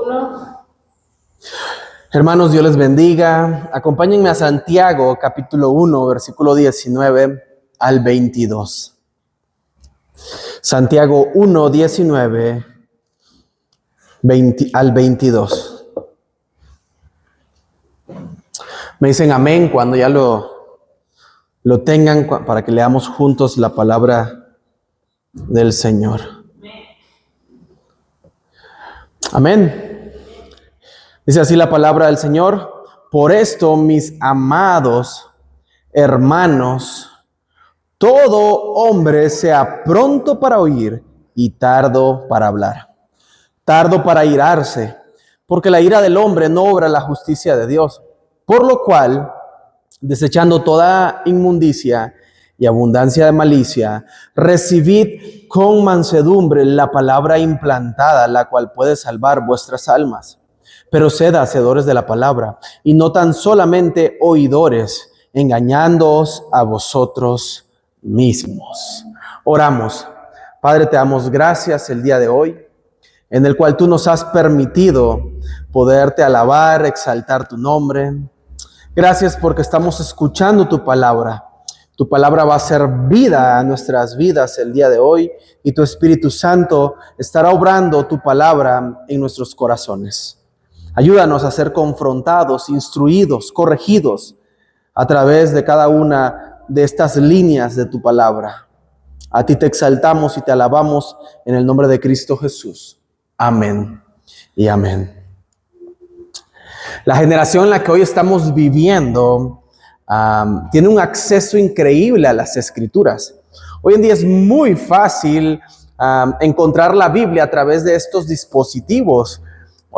1. Hermanos, Dios les bendiga. Acompáñenme a Santiago, capítulo 1, versículo 19 al 22. Santiago 1, 19 al 22. Me dicen amén cuando ya lo tengan, para que leamos juntos la palabra del Señor. Amén. Dice así la palabra del Señor: por esto, mis amados hermanos, todo hombre sea pronto para oír y tardo para hablar, tardo para irarse, porque la ira del hombre no obra la justicia de Dios. Por lo cual, desechando toda inmundicia y abundancia de malicia, recibid con mansedumbre la palabra implantada, la cual puede salvar vuestras almas. Pero sed hacedores de la palabra, y no tan solamente oidores, engañándoos a vosotros mismos. Oramos. Padre, te damos gracias el día de hoy, en el cual tú nos has permitido poderte alabar, exaltar tu nombre. Gracias porque estamos escuchando tu palabra. Tu palabra va a ser vida a nuestras vidas el día de hoy, y tu Espíritu Santo estará obrando tu palabra en nuestros corazones. Ayúdanos a ser confrontados, instruidos, corregidos a través de cada una de estas líneas de tu palabra. A ti te exaltamos y te alabamos en el nombre de Cristo Jesús. Amén y amén. La generación en la que hoy estamos viviendo tiene un acceso increíble a las Escrituras. Hoy en día es muy fácil encontrar la Biblia a través de estos dispositivos.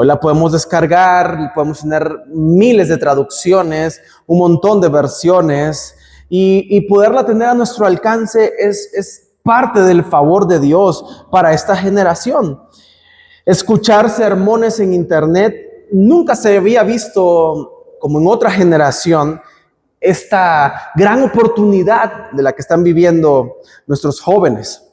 Hoy la podemos descargar, podemos tener miles de traducciones, un montón de versiones, y poderla tener a nuestro alcance es parte del favor de Dios para esta generación. Escuchar sermones en internet nunca se había visto como en otra generación. Esta gran oportunidad de la que están viviendo nuestros jóvenes: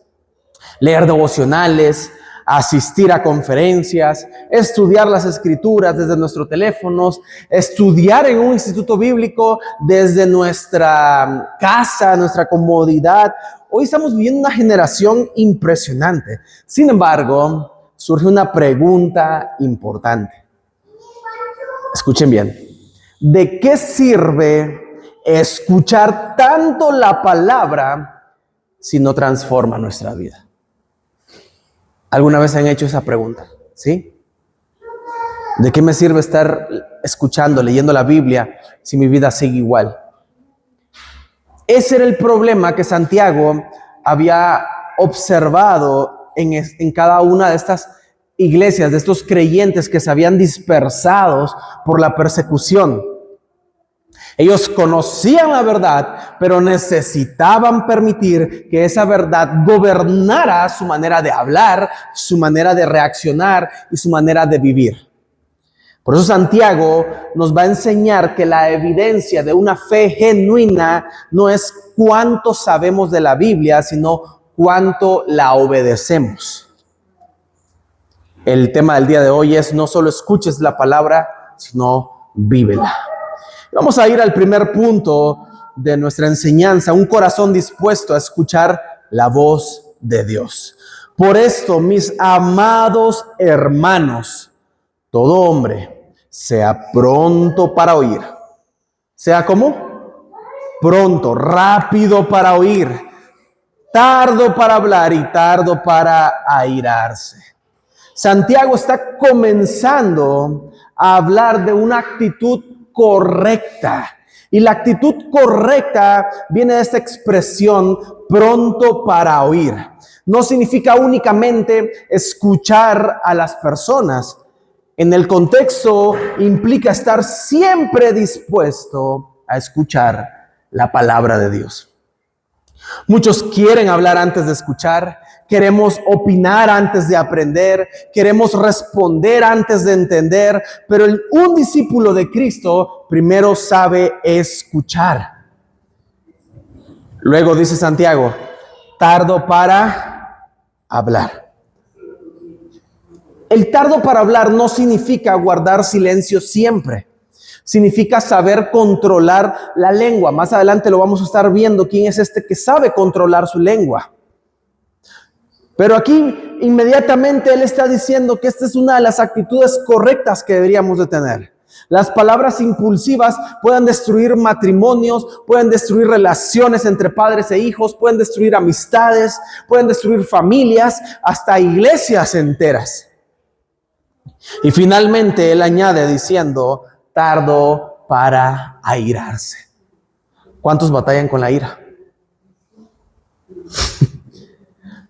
leer devocionales, asistir a conferencias, estudiar las Escrituras desde nuestros teléfonos, estudiar en un instituto bíblico desde nuestra casa, nuestra comodidad. Hoy estamos viviendo una generación impresionante. Sin embargo, surge una pregunta importante. Escuchen bien. ¿De qué sirve escuchar tanto la palabra si no transforma nuestra vida? ¿Alguna vez han hecho esa pregunta? ¿Sí? ¿De qué me sirve estar escuchando, leyendo la Biblia si mi vida sigue igual? Ese era el problema que Santiago había observado en cada una de estas iglesias, de estos creyentes que se habían dispersado por la persecución. Ellos conocían la verdad, pero necesitaban permitir que esa verdad gobernara su manera de hablar, su manera de reaccionar y su manera de vivir. Por eso Santiago nos va a enseñar que la evidencia de una fe genuina no es cuánto sabemos de la Biblia, sino cuánto la obedecemos. El tema del día de hoy es: no solo escuches la palabra, sino vívela. Vamos a ir al primer punto de nuestra enseñanza: un corazón dispuesto a escuchar la voz de Dios. Por esto, mis amados hermanos, todo hombre sea pronto para oír. ¿Sea cómo? Pronto, rápido para oír, tardo para hablar y tardo para airarse. Santiago está comenzando a hablar de una actitud correcta. Y la actitud correcta viene de esta expresión: pronto para oír. No significa únicamente escuchar a las personas. En el contexto implica estar siempre dispuesto a escuchar la palabra de Dios. Muchos quieren hablar antes de escuchar, queremos opinar antes de aprender, queremos responder antes de entender, pero un discípulo de Cristo primero sabe escuchar. Luego dice Santiago: tardo para hablar. El tardo para hablar no significa guardar silencio siempre. Significa saber controlar la lengua. Más adelante lo vamos a estar viendo quién es este que sabe controlar su lengua. Pero aquí inmediatamente él está diciendo que esta es una de las actitudes correctas que deberíamos de tener. Las palabras impulsivas pueden destruir matrimonios, pueden destruir relaciones entre padres e hijos, pueden destruir amistades, pueden destruir familias, hasta iglesias enteras. Y finalmente él añade diciendo, tardo para airarse. ¿Cuántos batallan con la ira?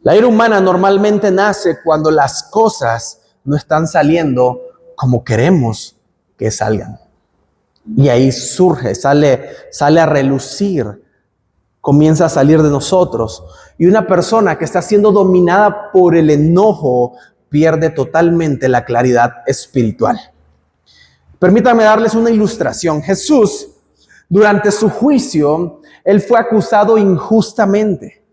La ira humana normalmente nace cuando las cosas no están saliendo como queremos que salgan. Y ahí surge, sale a relucir, comienza a salir de nosotros. Y una persona que está siendo dominada por el enojo pierde totalmente la claridad espiritual. Permítanme darles una ilustración. Jesús, durante su juicio, él fue acusado injustamente.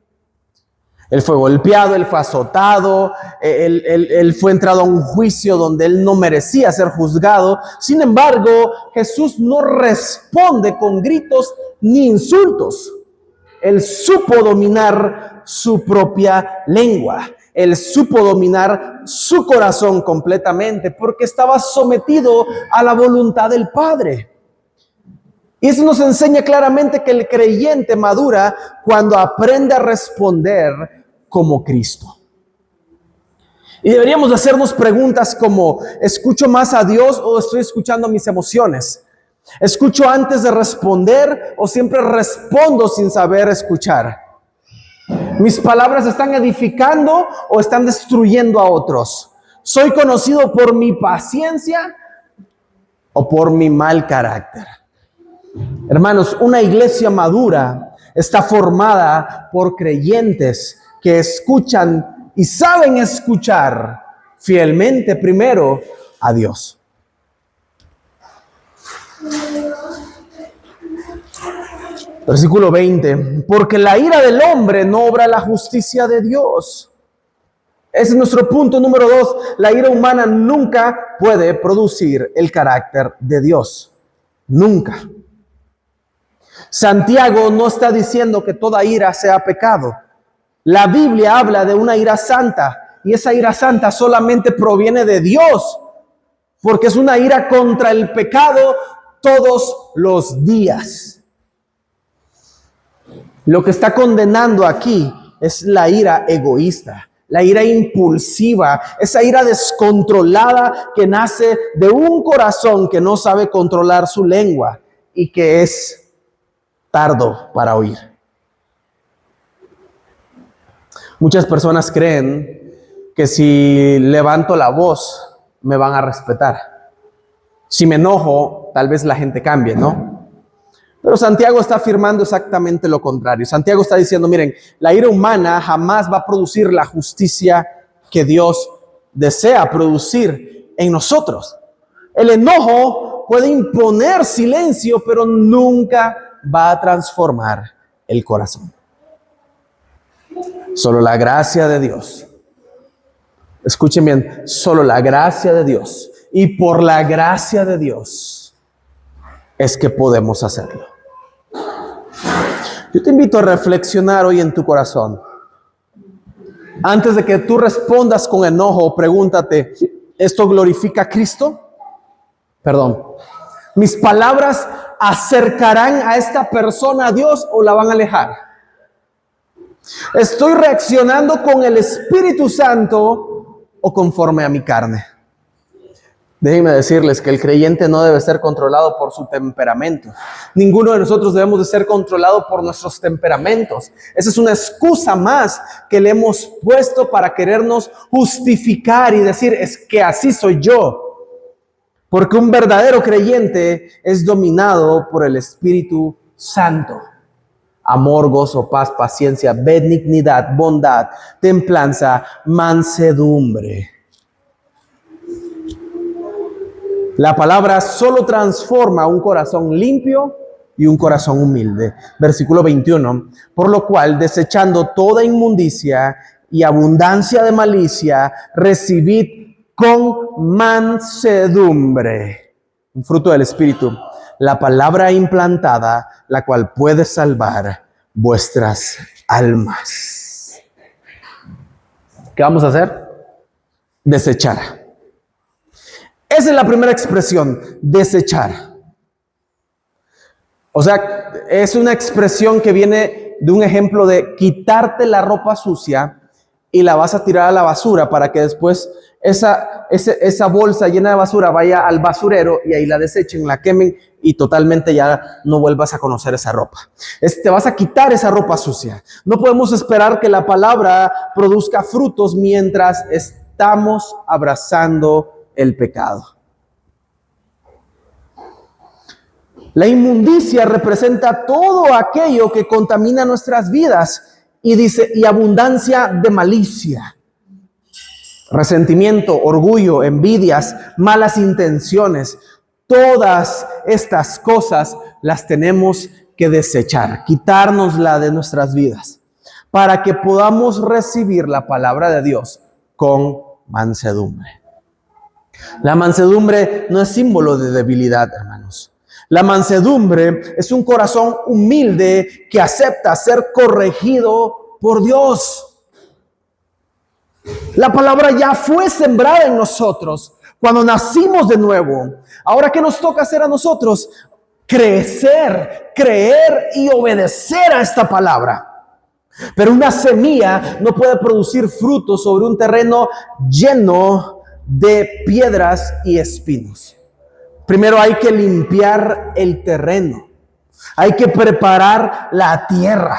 Él fue golpeado, él fue azotado, él fue entrado a un juicio donde él no merecía ser juzgado. Sin embargo, Jesús no responde con gritos ni insultos. Él supo dominar su propia lengua. Él supo dominar su corazón completamente porque estaba sometido a la voluntad del Padre. Y eso nos enseña claramente que el creyente madura cuando aprende a responder como Cristo. Y deberíamos hacernos preguntas como, ¿escucho más a Dios o estoy escuchando mis emociones? ¿Escucho antes de responder o siempre respondo sin saber escuchar? ¿Mis palabras están edificando o están destruyendo a otros? ¿Soy conocido por mi paciencia o por mi mal carácter? Hermanos, una iglesia madura está formada por creyentes que escuchan y saben escuchar fielmente primero a Dios. Versículo 20. Porque la ira del hombre no obra la justicia de Dios. Ese es nuestro punto número 2. La ira humana nunca puede producir el carácter de Dios. Nunca. Santiago no está diciendo que toda ira sea pecado. La Biblia habla de una ira santa, y esa ira santa solamente proviene de Dios, porque es una ira contra el pecado todos los días. Lo que está condenando aquí es la ira egoísta, la ira impulsiva, esa ira descontrolada que nace de un corazón que no sabe controlar su lengua y que es tardo para oír. Muchas personas creen que si levanto la voz me van a respetar. Si me enojo, tal vez la gente cambie, ¿no? Pero Santiago está afirmando exactamente lo contrario. Santiago está diciendo, miren, la ira humana jamás va a producir la justicia que Dios desea producir en nosotros. El enojo puede imponer silencio, pero nunca va a transformar el corazón. Solo la gracia de Dios. Escuchen bien, solo la gracia de Dios. Y por la gracia de Dios es que podemos hacerlo. Yo te invito a reflexionar hoy en tu corazón. Antes de que tú respondas con enojo, pregúntate, ¿esto glorifica a Cristo? Perdón. ¿Mis palabras acercarán a esta persona a Dios o la van a alejar? ¿Estoy reaccionando con el Espíritu Santo o conforme a mi carne? Déjenme decirles que el creyente no debe ser controlado por su temperamento. Ninguno de nosotros debemos de ser controlado por nuestros temperamentos. Esa es una excusa más que le hemos puesto para querernos justificar y decir, es que así soy yo. Porque un verdadero creyente es dominado por el Espíritu Santo. Amor, gozo, paz, paciencia, benignidad, bondad, templanza, mansedumbre. La palabra solo transforma un corazón limpio y un corazón humilde. Versículo 21. Por lo cual, desechando toda inmundicia y abundancia de malicia, recibid con mansedumbre. Un fruto del Espíritu, la palabra implantada, la cual puede salvar vuestras almas. ¿Qué vamos a hacer? Desechar. Esa es la primera expresión, desechar. O sea, es una expresión que viene de un ejemplo de quitarte la ropa sucia y la vas a tirar a la basura para que después esa bolsa llena de basura vaya al basurero y ahí la desechen, la quemen y totalmente ya no vuelvas a conocer esa ropa. Te vas a quitar esa ropa sucia. No podemos esperar que la palabra produzca frutos mientras estamos abrazando el pecado. La inmundicia representa todo aquello que contamina nuestras vidas y dice, y abundancia de malicia, resentimiento, orgullo, envidias, malas intenciones. Todas estas cosas las tenemos que desechar, quitárnosla de nuestras vidas, para que podamos recibir la palabra de Dios con mansedumbre. La mansedumbre no es símbolo de debilidad, hermanos. La mansedumbre es un corazón humilde que acepta ser corregido por Dios. La palabra ya fue sembrada en nosotros cuando nacimos de nuevo. Ahora, ¿qué nos toca hacer a nosotros? Crecer, creer y obedecer a esta palabra. Pero una semilla no puede producir frutos sobre un terreno lleno de piedras y espinos. Primero hay que limpiar el terreno. Hay que preparar la tierra.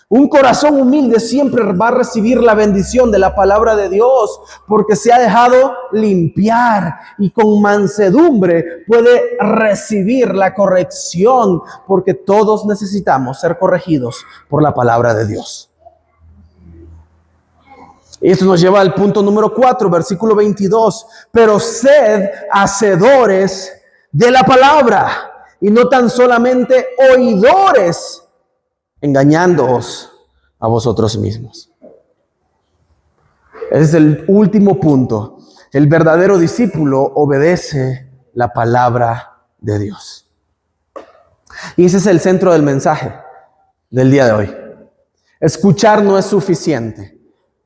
Un corazón humilde siempre va a recibir la bendición de la palabra de Dios porque se ha dejado limpiar y con mansedumbre puede recibir la corrección porque todos necesitamos ser corregidos por la palabra de Dios. Y esto nos lleva al punto número 4, versículo 22. Pero sed hacedores de la palabra y no tan solamente oidores, engañándoos a vosotros mismos. Ese es el último punto. El verdadero discípulo obedece la palabra de Dios. Y ese es el centro del mensaje del día de hoy. Escuchar no es suficiente,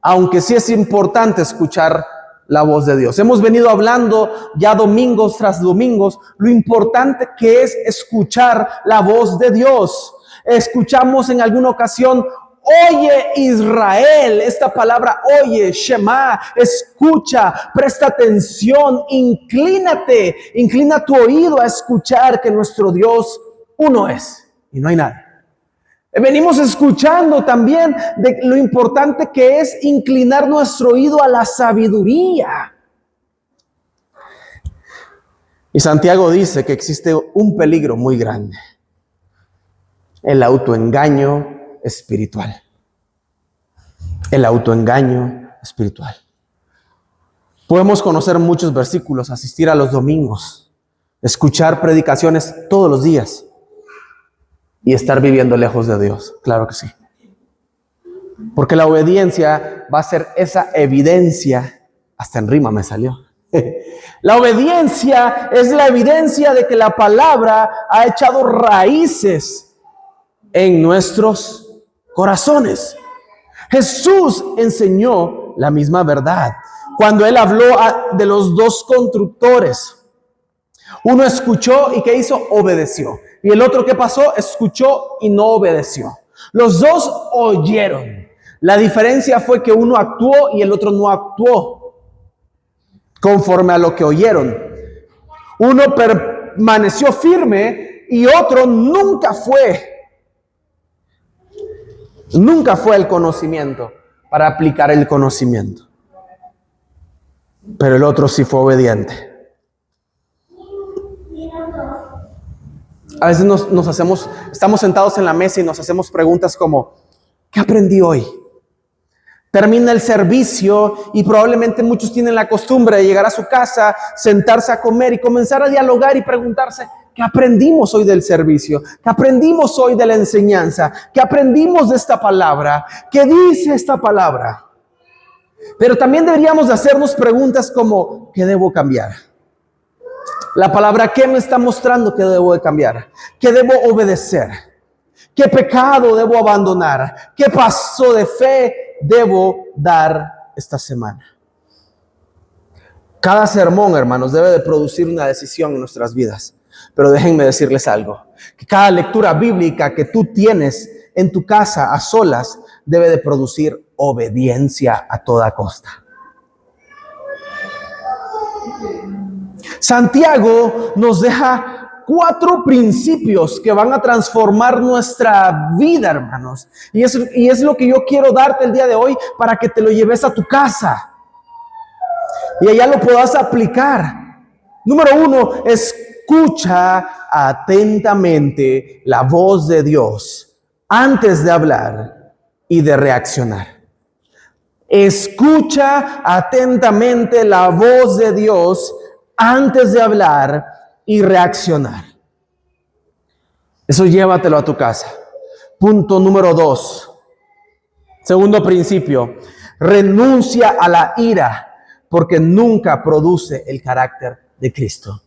aunque sí es importante escuchar la voz de Dios. Hemos venido hablando ya domingos tras domingos lo importante que es escuchar la voz de Dios. Escuchamos en alguna ocasión, oye Israel, esta palabra oye, Shema, escucha, presta atención, inclínate, inclina tu oído a escuchar que nuestro Dios uno es y no hay nada. Venimos escuchando también de lo importante que es inclinar nuestro oído a la sabiduría. Y Santiago dice que existe un peligro muy grande: el autoengaño espiritual. El autoengaño espiritual. Podemos conocer muchos versículos, asistir a los domingos, escuchar predicaciones todos los días y estar viviendo lejos de Dios. Claro que sí. Porque la obediencia va a ser esa evidencia, hasta en rima me salió. La obediencia es la evidencia de que la palabra ha echado raíces en nuestros corazones. Jesús enseñó la misma verdad cuando Él habló de los dos constructores. Uno escuchó y ¿qué hizo? Obedeció. Y el otro, ¿qué pasó? Escuchó y no obedeció. Los dos oyeron. La diferencia fue que uno actuó y el otro no actuó conforme a lo que oyeron. Uno permaneció firme y otro nunca fue el conocimiento para aplicar el conocimiento. Pero el otro sí fue obediente. A veces estamos sentados en la mesa y nos hacemos preguntas como, ¿qué aprendí hoy? Termina el servicio y probablemente muchos tienen la costumbre de llegar a su casa, sentarse a comer y comenzar a dialogar y preguntarse, ¿qué aprendimos hoy del servicio? ¿Qué aprendimos hoy de la enseñanza? ¿Qué aprendimos de esta palabra? ¿Qué dice esta palabra? Pero también deberíamos de hacernos preguntas como, ¿qué debo cambiar? La palabra, ¿qué me está mostrando que debo de cambiar? ¿Qué debo obedecer? ¿Qué pecado debo abandonar? ¿Qué paso de fe debo dar esta semana? Cada sermón, hermanos, debe de producir una decisión en nuestras vidas. Pero déjenme decirles algo, que cada lectura bíblica que tú tienes en tu casa a solas debe de producir obediencia a toda costa. Santiago nos deja 4 principios que van a transformar nuestra vida, hermanos. Y es lo que yo quiero darte el día de hoy para que te lo lleves a tu casa y allá lo puedas aplicar. Número 1, escucha atentamente la voz de Dios antes de hablar y de reaccionar. Escucha atentamente la voz de Dios antes de hablar y reaccionar. Eso llévatelo a tu casa. Punto número 2. Segundo principio, renuncia a la ira porque nunca produce el carácter de Cristo.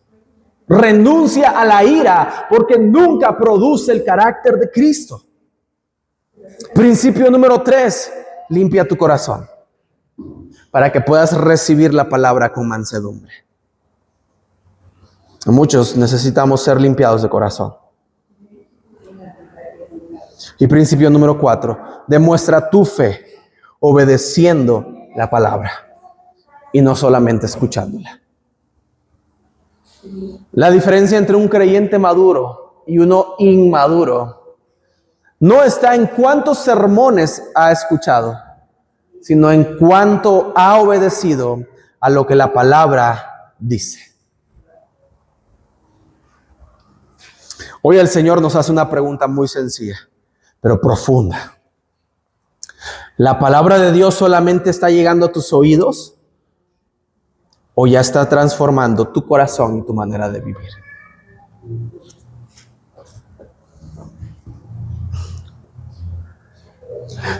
Renuncia a la ira porque nunca produce el carácter de Cristo. Principio número 3, limpia tu corazón para que puedas recibir la palabra con mansedumbre. Muchos necesitamos ser limpiados de corazón. Y principio número 4, demuestra tu fe obedeciendo la palabra y no solamente escuchándola. La diferencia entre un creyente maduro y uno inmaduro no está en cuántos sermones ha escuchado, sino en cuánto ha obedecido a lo que la palabra dice. Hoy el Señor nos hace una pregunta muy sencilla, pero profunda. ¿La palabra de Dios solamente está llegando a tus oídos o ya está transformando tu corazón y tu manera de vivir?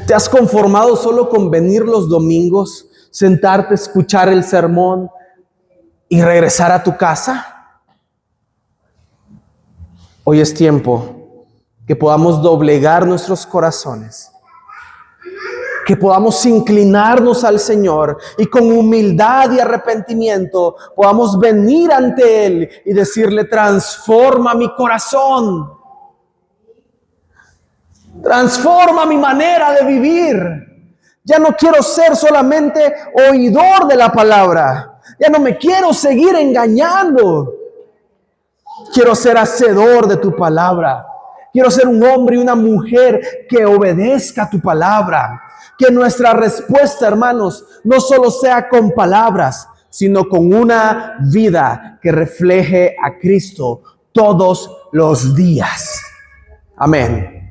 ¿Te has conformado solo con venir los domingos, sentarte, escuchar el sermón y regresar a tu casa? Hoy es tiempo que podamos doblegar nuestros corazones, que podamos inclinarnos al Señor y con humildad y arrepentimiento podamos venir ante Él y decirle: transforma mi corazón, transforma mi manera de vivir. Ya no quiero ser solamente oidor de la palabra, ya no me quiero seguir engañando. Quiero ser hacedor de tu palabra. Quiero ser un hombre y una mujer que obedezca tu palabra. Que nuestra respuesta, hermanos, no solo sea con palabras, sino con una vida que refleje a Cristo todos los días. Amén.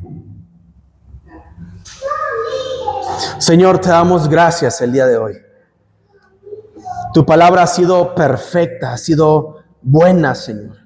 Señor, te damos gracias el día de hoy. Tu palabra ha sido perfecta, ha sido buena, Señor.